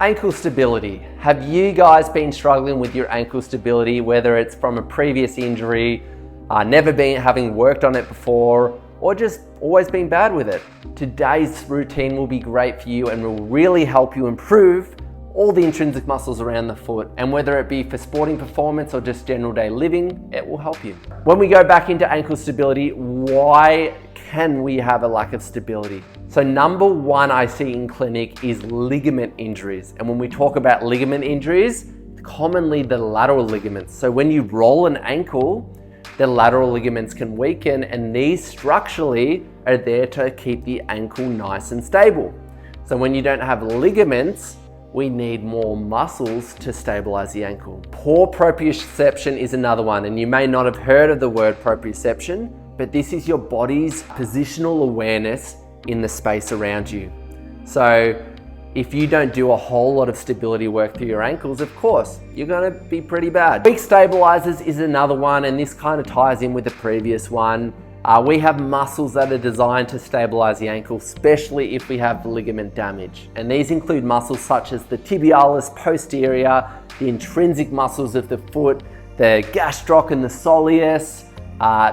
Ankle stability. Have you guys been struggling with your ankle stability, whether it's from a previous injury, having worked on it before, or just always been bad with it? Today's routine will be great for you and will really help you improve all the intrinsic muscles around the foot. And whether it be for sporting performance or just general day living, it will help you. When we go back into ankle stability, why can we have a lack of stability? So number one I see in clinic is ligament injuries. And when we talk about ligament injuries, commonly the lateral ligaments. So when you roll an ankle, the lateral ligaments can weaken, and these structurally are there to keep the ankle nice and stable. So when you don't have ligaments, we need more muscles to stabilize the ankle. Poor proprioception is another one, and you may not have heard of the word proprioception, but this is your body's positional awareness in the space around you. So if you don't do a whole lot of stability work through your ankles, of course, you're gonna be pretty bad. Weak stabilizers is another one, and this kind of ties in with the previous one. We have muscles that are designed to stabilize the ankle, especially if we have ligament damage. And these include muscles such as the tibialis, posterior, the intrinsic muscles of the foot, the gastroc and the soleus,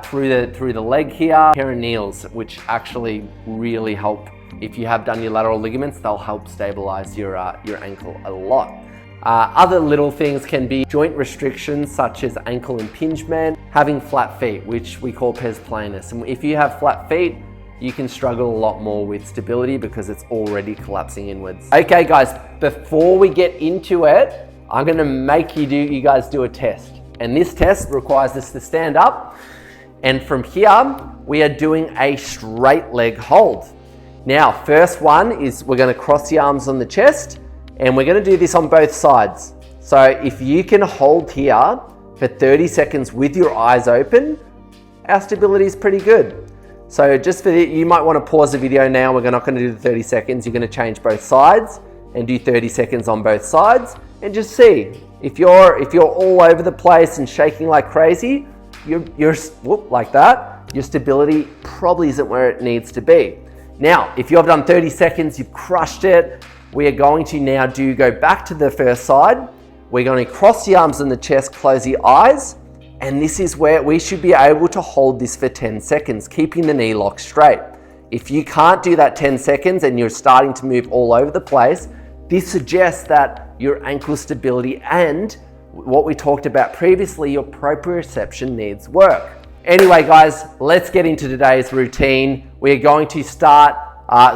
through the leg here, peroneals, which actually really help. If you have done your lateral ligaments, they'll help stabilize your ankle a lot. Other little things can be joint restrictions such as ankle impingement, having flat feet, which we call pes planus. And if you have flat feet, you can struggle a lot more with stability because it's already collapsing inwards. Okay guys, before we get into it, I'm gonna make you guys do a test. And this test requires us to stand up. And from here, we are doing a straight leg hold. Now, first one is we're gonna cross the arms on the chest, and we're gonna do this on both sides. So if you can hold here for 30 seconds with your eyes open, our stability is pretty good. So just you might wanna pause the video now. We're not gonna do the 30 seconds. You're gonna change both sides and do 30 seconds on both sides and just see. If you're all over the place and shaking like crazy, you're like that, your stability probably isn't where it needs to be. Now, if you have done 30 seconds, you've crushed it, we are going to now go back to the first side. We're going to cross the arms on the chest, close the eyes, and this is where we should be able to hold this for 10 seconds, keeping the knee locked straight. If you can't do that 10 seconds and you're starting to move all over the place, this suggests that your ankle stability and what we talked about previously, your proprioception needs work. Anyway guys, let's get into today's routine. We're going to start,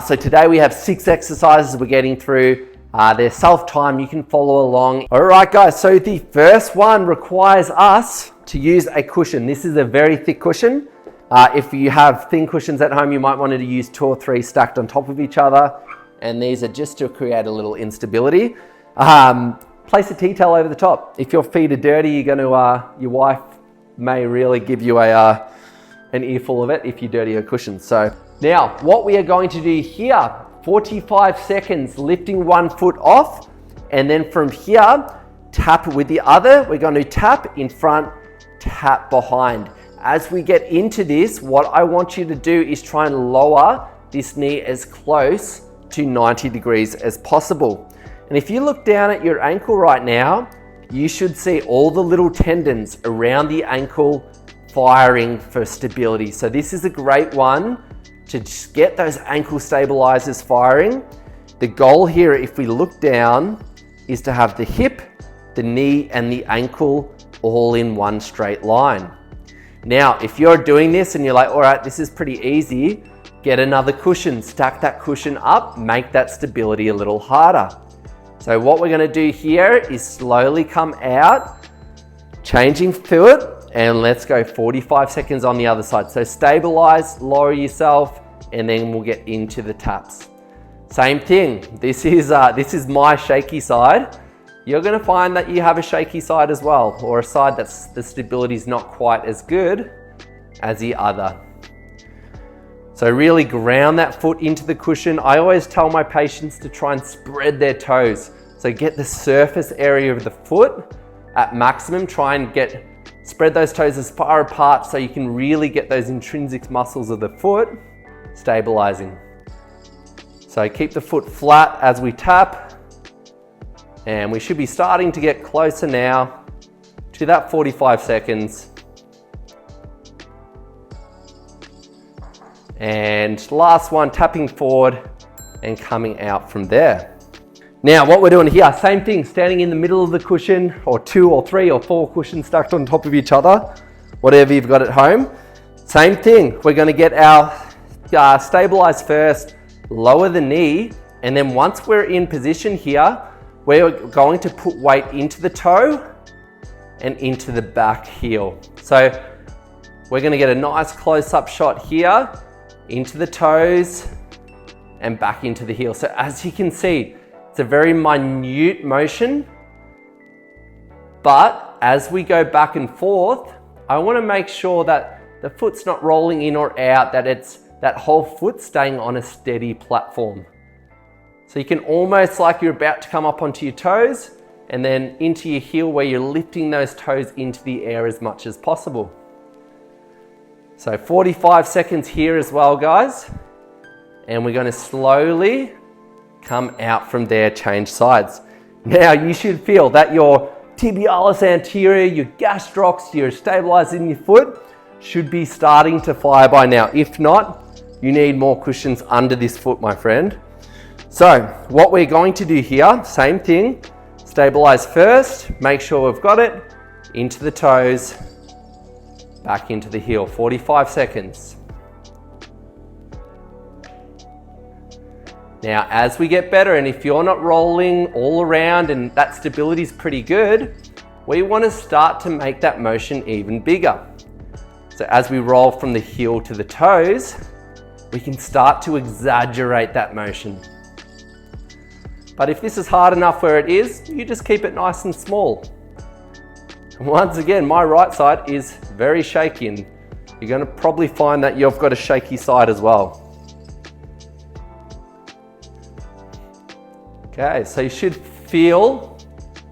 so today we have 6 exercises we're getting through. They're self-timed, you can follow along. All right guys, so the first one requires us to use a cushion. This is a very thick cushion. If you have thin cushions at home, you might want to use 2 or 3 stacked on top of each other. And these are just to create a little instability. Place a tea towel over the top. If your feet are dirty, your wife may really give you an earful of it if you dirty her cushions. So now what we are going to do here, 45 seconds lifting one foot off, and then from here, tap with the other. We're going to tap in front, tap behind. As we get into this, what I want you to do is try and lower this knee as close to 90 degrees as possible. And if you look down at your ankle right now, you should see all the little tendons around the ankle firing for stability. So this is a great one to just get those ankle stabilizers firing. The goal here, if we look down, is to have the hip, the knee, and the ankle all in one straight line. Now, if you're doing this and you're like, all right, this is pretty easy, get another cushion, stack that cushion up, make that stability a little harder. So what we're gonna do here is slowly come out, changing foot, and let's go 45 seconds on the other side. So stabilize, lower yourself, and then we'll get into the taps. Same thing, this is my shaky side. You're gonna find that you have a shaky side as well, or a side that's the stability is not quite as good as the other. So really ground that foot into the cushion. I always tell my patients to try and spread their toes. So get the surface area of the foot at maximum. Try and spread those toes as far apart so you can really get those intrinsic muscles of the foot stabilizing. So keep the foot flat as we tap. And we should be starting to get closer now to that 45 seconds. And last one, tapping forward and coming out from there. Now what we're doing here, same thing, standing in the middle of the cushion, or 2 or 3 or 4 cushions stacked on top of each other, whatever you've got at home. Same thing, we're going to get our stabilize first, lower the knee, and then once we're in position here, we're going to put weight into the toe and into the back heel. So we're going to get a nice close-up shot here, into the toes and back into the heel. So as you can see, it's a very minute motion, but as we go back and forth, I want to make sure that the foot's not rolling in or out, that it's that whole foot staying on a steady platform. So you can almost like you're about to come up onto your toes and then into your heel where you're lifting those toes into the air as much as possible. So 45 seconds here as well, guys. And we're going to slowly come out from there, change sides. Now you should feel that your tibialis anterior, your gastrocs, your stabilizing your foot should be starting to fire by now. If not, you need more cushions under this foot, my friend. So what we're going to do here, same thing, stabilize first, make sure we've got it, into the toes, back into the heel, 45 seconds. Now, as we get better, and if you're not rolling all around and that stability is pretty good, we want to start to make that motion even bigger. So as we roll from the heel to the toes, we can start to exaggerate that motion. But if this is hard enough where it is, you just keep it nice and small. And once again, my right side is very shaky, and you're going to probably find that you've got a shaky side as well. Okay, so you should feel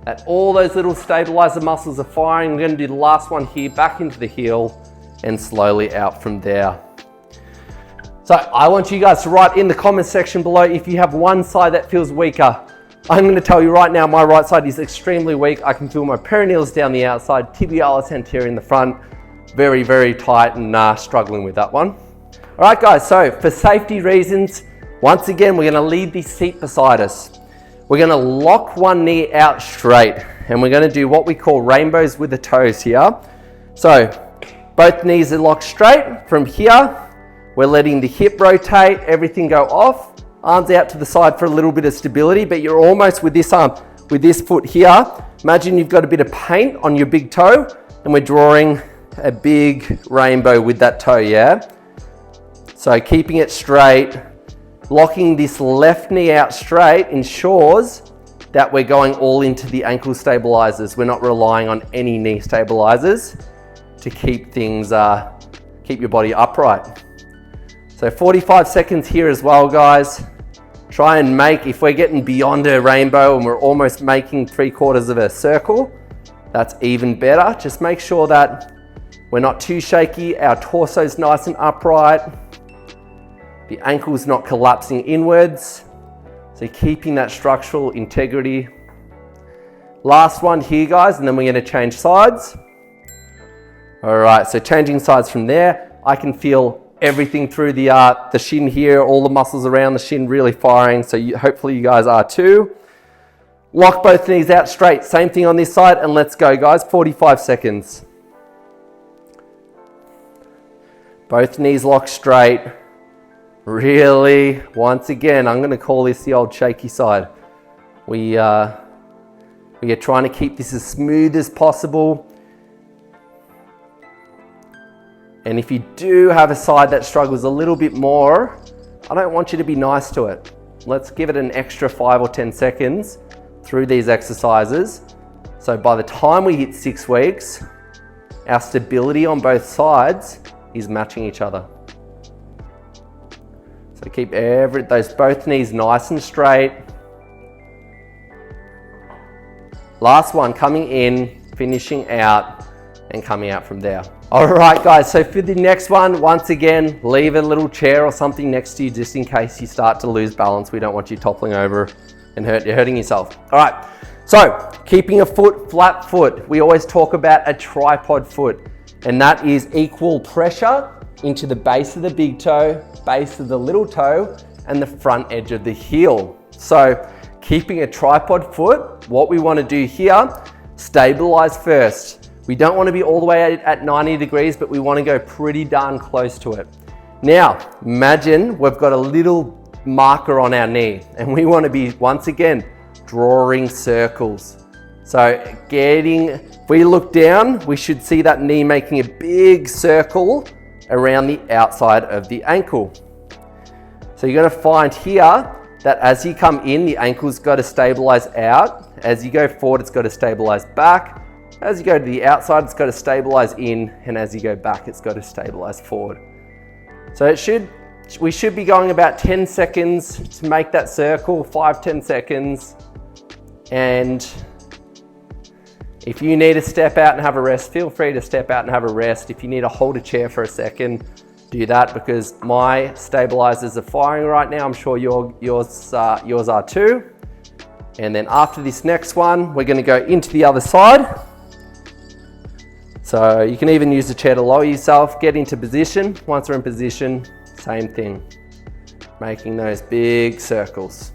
that all those little stabilizer muscles are firing. We're going to do the last one here, back into the heel and slowly out from there. So I want you guys to write in the comment section below if you have one side that feels weaker. I'm going to tell you right now, my right side is extremely weak. I can feel my peroneals down the outside, tibialis anterior in the front, very, very tight, and struggling with that one. All right, guys, so for safety reasons, once again, we're going to leave this seat beside us. We're going to lock one knee out straight, and we're going to do what we call rainbows with the toes here. So both knees are locked straight. From here, we're letting the hip rotate, everything go off, arms out to the side for a little bit of stability, but you're almost with this arm, with this foot here. Imagine you've got a bit of paint on your big toe, and we're drawing a big rainbow with that toe, yeah? So keeping it straight, locking this left knee out straight ensures that we're going all into the ankle stabilizers. We're not relying on any knee stabilizers to keep things, keep your body upright. So 45 seconds here as well, guys. Try and make, if we're getting beyond a rainbow and we're almost making 3/4 of a circle, that's even better. Just make sure that we're not too shaky, our torso's nice and upright, the ankle's not collapsing inwards. So keeping that structural integrity. Last one here, guys, and then we're going to change sides. All right, so changing sides from there, I can feel everything through the shin here, all the muscles around the shin really firing, so hopefully you guys are too. Lock both knees out straight, same thing on this side, and let's go, guys, 45 seconds. Both knees locked straight. Really, once again, I'm going to call this the old shaky side. We are trying to keep this as smooth as possible. And if you do have a side that struggles a little bit more, I don't want you to be nice to it. Let's give it an extra 5 or 10 seconds through these exercises. So by the time we hit 6 weeks, our stability on both sides is matching each other. So keep both knees nice and straight. Last one, coming in, finishing out, and coming out from there. All right, guys, so for the next one, once again, leave a little chair or something next to you just in case you start to lose balance. We don't want you toppling over and hurting yourself. All right, So, keeping a foot, flat foot. We always talk about a tripod foot, and that is equal pressure into the base of the big toe, base of the little toe, and the front edge of the heel. So, keeping a tripod foot, what we want to do here, stabilize first. We don't want to be all the way at 90 degrees, but we want to go pretty darn close to it. Now, imagine we've got a little marker on our knee, and we want to be, once again, drawing circles. So if we look down, we should see that knee making a big circle around the outside of the ankle. So you're going to find here that as you come in, the ankle's got to stabilize out. As you go forward, it's got to stabilize back. As you go to the outside, it's got to stabilize in. And as you go back, it's got to stabilize forward. So we should be going about 10 seconds to make that circle, 5-10 seconds. And if you need to step out and have a rest, feel free to step out and have a rest. If you need to hold a chair for a second, do that, because my stabilizers are firing right now. I'm sure yours are too. And then after this next one, we're going to go into the other side. So you can even use the chair to lower yourself, get into position. Once we're in position, same thing, making those big circles.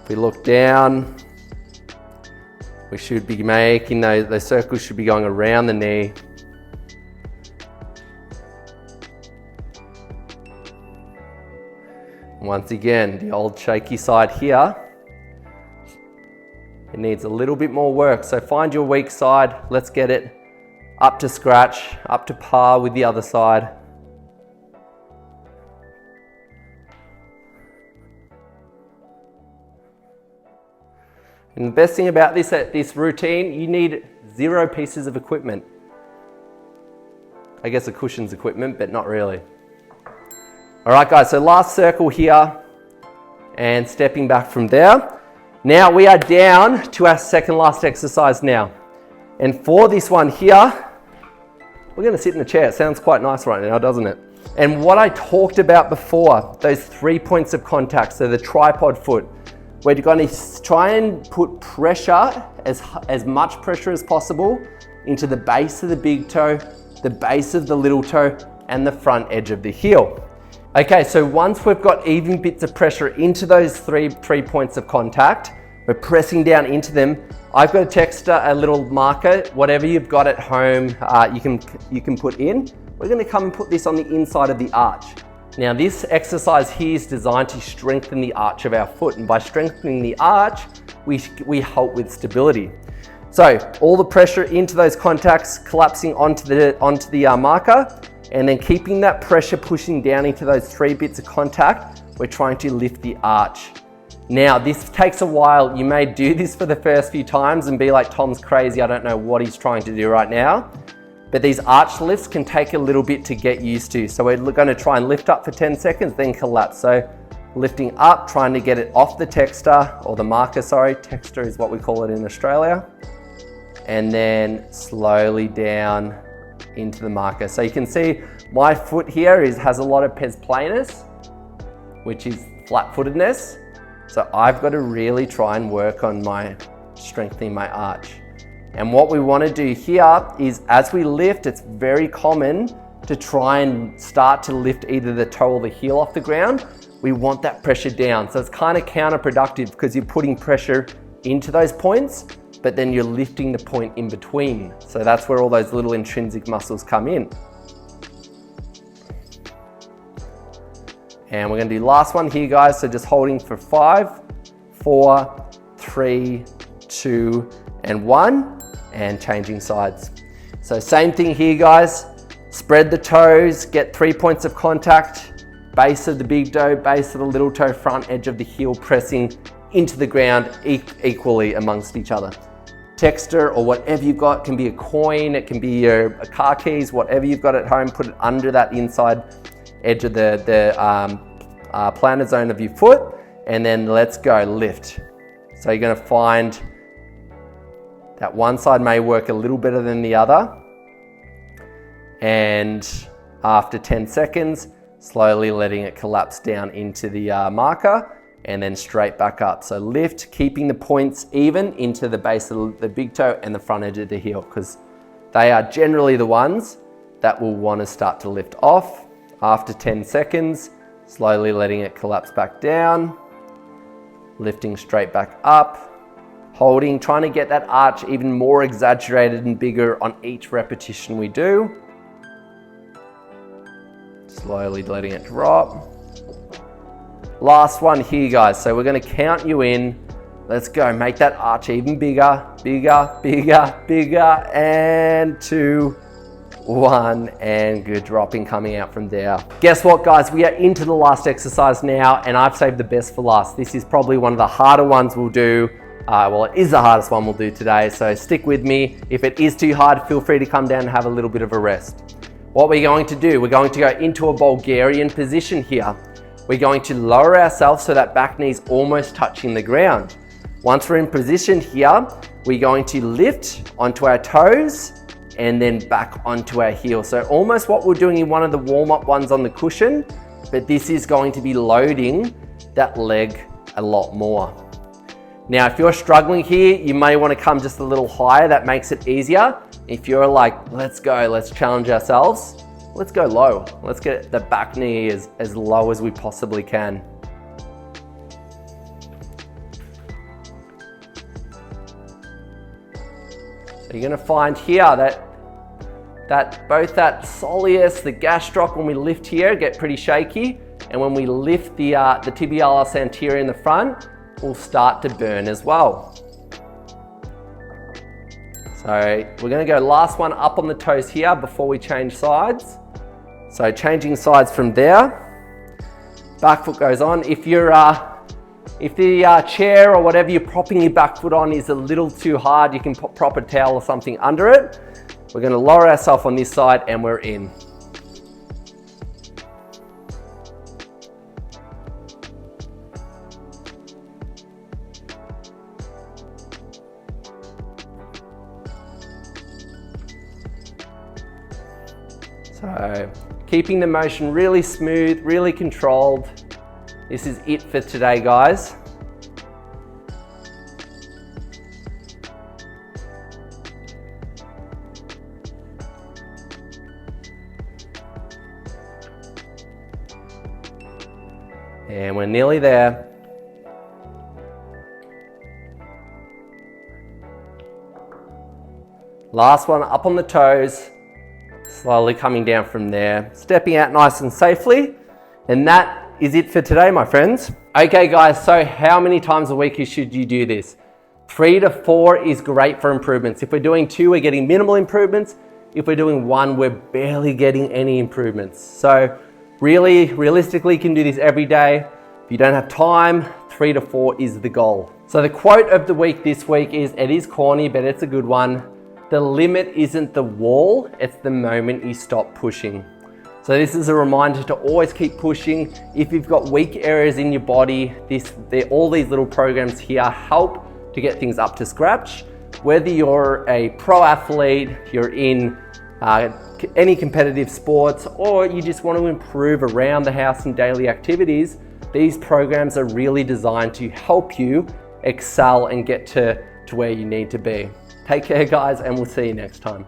If we look down, we should be making those circles should be going around the knee. Once again, the old shaky side here, it needs a little bit more work. So find your weak side. Let's get it up to scratch, up to par with the other side. And the best thing about this routine, you need 0 pieces of equipment. I guess a cushion's equipment, but not really. All right, guys, so last circle here and stepping back from there. Now we are down to our second last exercise now. And for this one here, we're gonna sit in a chair. It sounds quite nice right now, doesn't it? And what I talked about before, those 3 points of contact, so the tripod foot, we're going to try and put pressure, as much pressure as possible, into the base of the big toe, the base of the little toe, and the front edge of the heel. Okay, so once we've got even bits of pressure into those three points of contact, we're pressing down into them. I've got a texter, a little marker, whatever you've got at home, you can put in. We're going to come and put this on the inside of the arch. Now this exercise here is designed to strengthen the arch of our foot, and by strengthening the arch, we help with stability. So all the pressure into those contacts, collapsing onto the marker, and then keeping that pressure pushing down into those 3 bits of contact, we're trying to lift the arch. Now this takes a while. You may do this for the first few times and be like, Tom's crazy, I don't know what he's trying to do right now. But these arch lifts can take a little bit to get used to. So we're going to try and lift up for 10 seconds, then collapse. So lifting up, trying to get it off the texter, or the marker, sorry. Texter is what we call it in Australia. And then slowly down into the marker. So you can see my foot here has a lot of pes planus, which is flat-footedness. So I've got to really try and work on strengthening my arch. And what we want to do here is, as we lift, it's very common to try and start to lift either the toe or the heel off the ground. We want that pressure down. So it's kind of counterproductive because you're putting pressure into those points, but then you're lifting the point in between. So that's where all those little intrinsic muscles come in. And we're going to do last one here, guys. So just holding for 5, 4, 3, 2, and 1. And changing sides. So same thing here, guys. Spread the toes, get 3 points of contact, base of the big toe, base of the little toe, front edge of the heel, pressing into the ground equally amongst each other. Texter or whatever you've got, can be a coin, it can be your car keys, whatever you've got at home, put it under that inside edge of the plantar zone of your foot, and then let's go, lift. So you're going to find that one side may work a little better than the other. And after 10 seconds, slowly letting it collapse down into the marker. and then straight back up. So lift, keeping the points even into the base of the big toe and the front edge of the heel, because they are generally the ones that will want to start to lift off. After 10 seconds, slowly letting it collapse back down, lifting straight back up, holding, trying to get that arch even more exaggerated and bigger on each repetition we do. Slowly letting it drop. Last one here, guys. So we're going to count you in. Let's go. Make that arch even bigger, bigger, bigger, bigger. And 2, 1, and good. Dropping, coming out from there. Guess what, guys? We are into the last exercise now, and I've saved the best for last. This is probably one of the harder ones we'll do. Well, it is the hardest one we'll do today, so stick with me. If it is too hard, feel free to come down and have a little bit of a rest. What we're going to do, we're going to go into a Bulgarian position here. We're going to lower ourselves so that back knee's almost touching the ground. Once we're in position here, we're going to lift onto our toes and then back onto our heel. So almost what we're doing in one of the warm-up ones on the cushion, but this is going to be loading that leg a lot more. Now, if you're struggling here, you may want to come just a little higher. That makes it easier. If you're like, let's go, let's challenge ourselves, let's go low. Let's get the back knee as low as we possibly can. So you're going to find here that both that soleus, the gastroc, when we lift here, get pretty shaky. And when we lift the tibialis anterior in the front, will start to burn as well. So we're going to go last one up on the toes here before we change sides. So changing sides from there. Back foot goes on. If the chair or whatever you're propping your back foot on is a little too hard, you can prop a towel or something under it. We're going to lower ourselves on this side and we're in. So keeping the motion really smooth, really controlled. This is it for today, guys. And we're nearly there. Last one up on the toes. Slowly coming down from there, stepping out nice and safely. And that is it for today, my friends. Okay, guys, so how many times a week should you do this? 3 to 4 is great for improvements. If we're doing 2, we're getting minimal improvements. If we're doing 1, we're barely getting any improvements. So really, realistically, you can do this every day. If you don't have time, 3 to 4 is the goal. So the quote of the week this week is, it is corny, but it's a good one. The limit isn't the wall, it's the moment you stop pushing. So this is a reminder to always keep pushing. If you've got weak areas in your body, all these little programs here help to get things up to scratch. Whether you're a pro athlete, you're in any competitive sports, or you just want to improve around the house and daily activities, these programs are really designed to help you excel and get to where you need to be. Take care, guys, and we'll see you next time.